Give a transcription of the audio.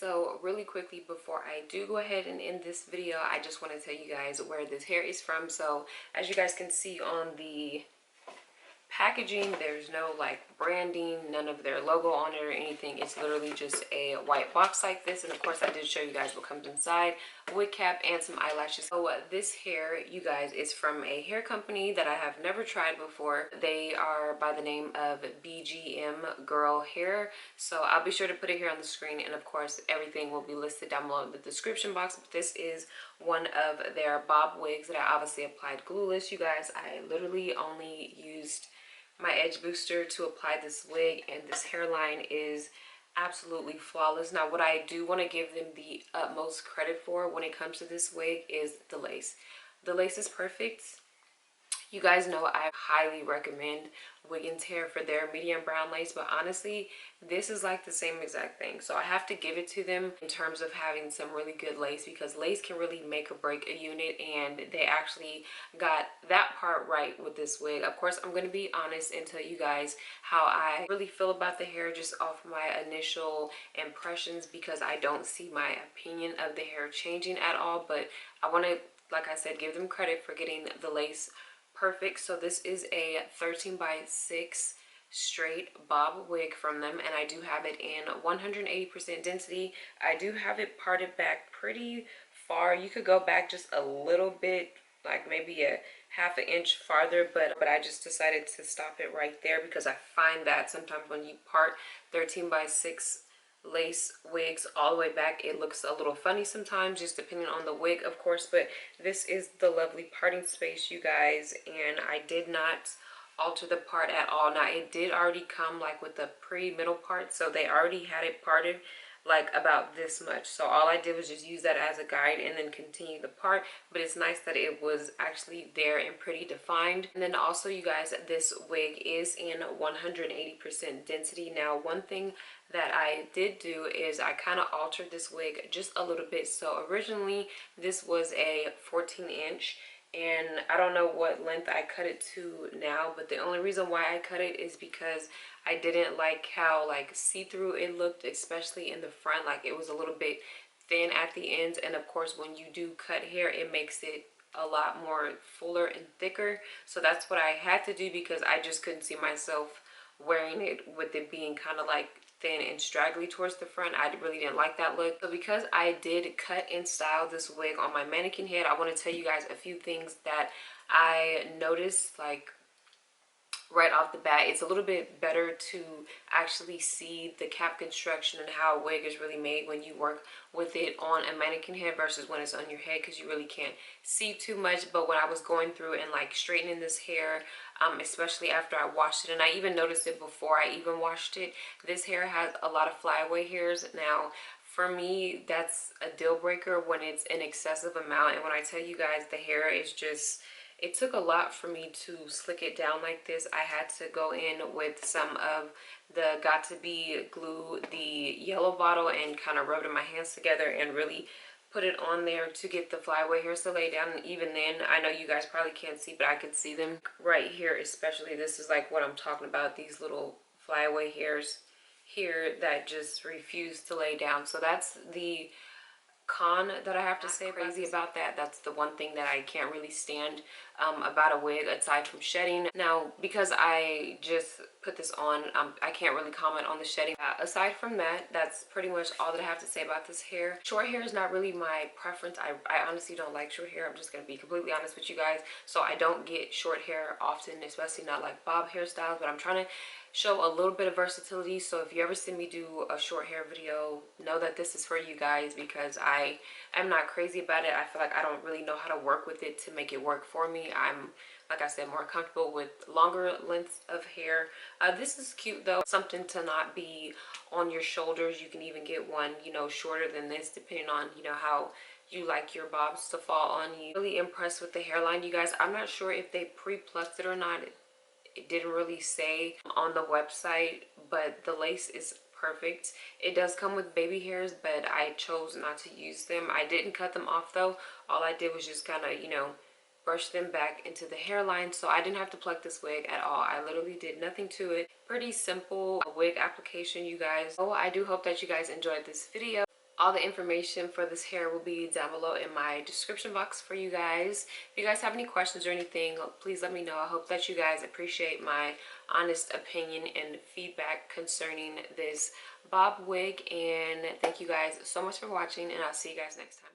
So really quickly before I do go ahead and end this video, I just want to tell you guys where this hair is from. So as you guys can see on the packaging, there's no like branding, none of their logo on it or anything. It's literally just a white box like this, and of course I did show you guys what comes inside: a wig cap and some eyelashes. So this hair, you guys, is from a hair company that I have never tried before. They are by the name of BGMgirl Hair. So I'll be sure to put it here on the screen, and of course everything will be listed down below in the description box. But this is one of their bob wigs that I obviously applied glueless. You guys, I literally only used my edge booster to apply this wig, and this hairline is absolutely flawless. Now what I do want to give them the utmost credit for when it comes to this wig is the lace. The lace is perfect. You guys know I highly recommend Wiggins Hair for their medium brown lace, but honestly this is like the same exact thing. So I have to give it to them in terms of having some really good lace, because lace can really make or break a unit, and they actually got that part right with this wig. Of course I'm going to be honest and tell you guys how I really feel about the hair just off my initial impressions, because I don't see my opinion of the hair changing at all. But I want to, like I said, give them credit for getting the lace perfect. So this is a 13x6 straight bob wig from them, and I do have it in 180% density. I do have it parted back pretty far. You could go back just a little bit, like maybe a half an inch farther, but I just decided to stop it right there, because I find that sometimes when you part 13x6 lace wigs all the way back, it looks a little funny sometimes, just depending on the wig of course. But this is the lovely parting space, you guys, and I did not alter the part at all. Now it did already come like with the pre-middle part, so they already had it parted like about this much, so all I did was just use that as a guide and then continue the part. But it's nice that it was actually there and pretty defined. And then also, you guys, this wig is in 180% density. Now one thing that I did do is I kind of altered this wig just a little bit. So originally this was a 14-inch, and I don't know what length I cut it to now, but the only reason why I cut it is because I didn't like how like see-through it looked, especially in the front. Like it was a little bit thin at the ends, and of course when you do cut hair it makes it a lot more fuller and thicker. So that's what I had to do, because I just couldn't see myself wearing it with it being kind of like thin and straggly towards the front. I really didn't like that look. So because I did cut and style this wig on my mannequin head, I want to tell you guys a few things that I noticed like right off the bat. It's a little bit better to actually see the cap construction and how a wig is really made when you work with it on a mannequin head versus when it's on your head, because you really can't see too much. But when I was going through and like straightening this hair, especially after I washed it, and I even noticed it before I even washed it, this hair has a lot of flyaway hairs. Now for me, that's a deal breaker when it's an excessive amount. And when I tell you guys, the hair is just, it took a lot for me to slick it down like this. I had to go in with some of the Got To Be glue, the yellow bottle, and kind of rub it in my hands together and really put it on there to get the flyaway hairs to lay down. And even then, I know you guys probably can't see, but I could see them right here especially. This is like what I'm talking about, these little flyaway hairs here that just refuse to lay down. So that's the con that I have to say crazy about that. That's the one thing that I can't really stand about a wig, aside from shedding. Now because I just put this on, I can't really comment on the shedding. Aside from that, that's pretty much all that I have to say about this hair. Short hair is not really my preference. I honestly don't like short hair. I'm just gonna be completely honest with you guys. So I don't get short hair often, especially not like bob hairstyles, but I'm trying to show a little bit of versatility. So if you ever see me do a short hair video, know that this is for you guys, because I am not crazy about it. I feel like I don't really know how to work with it to make it work for me. I'm, like I said, more comfortable with longer lengths of hair. This is cute though, something to not be on your shoulders. You can even get one, you know, shorter than this, depending on, you know, how you like your bobs to fall on you. Really impressed with the hairline, you guys. I'm not sure if they pre-plucked it or not. It didn't really say on the website, but the lace is perfect. It does come with baby hairs, but I chose not to use them. I didn't cut them off though. All I did was just kind of, you know, brush them back into the hairline. So I didn't have to pluck this wig at all. I literally did nothing to it. Pretty simple wig application, you guys. Oh, I do hope that you guys enjoyed this video. All the information for this hair will be down below in my description box for you guys. If you guys have any questions or anything, please let me know. I hope that you guys appreciate my honest opinion and feedback concerning this bob wig. And thank you guys so much for watching, and I'll see you guys next time.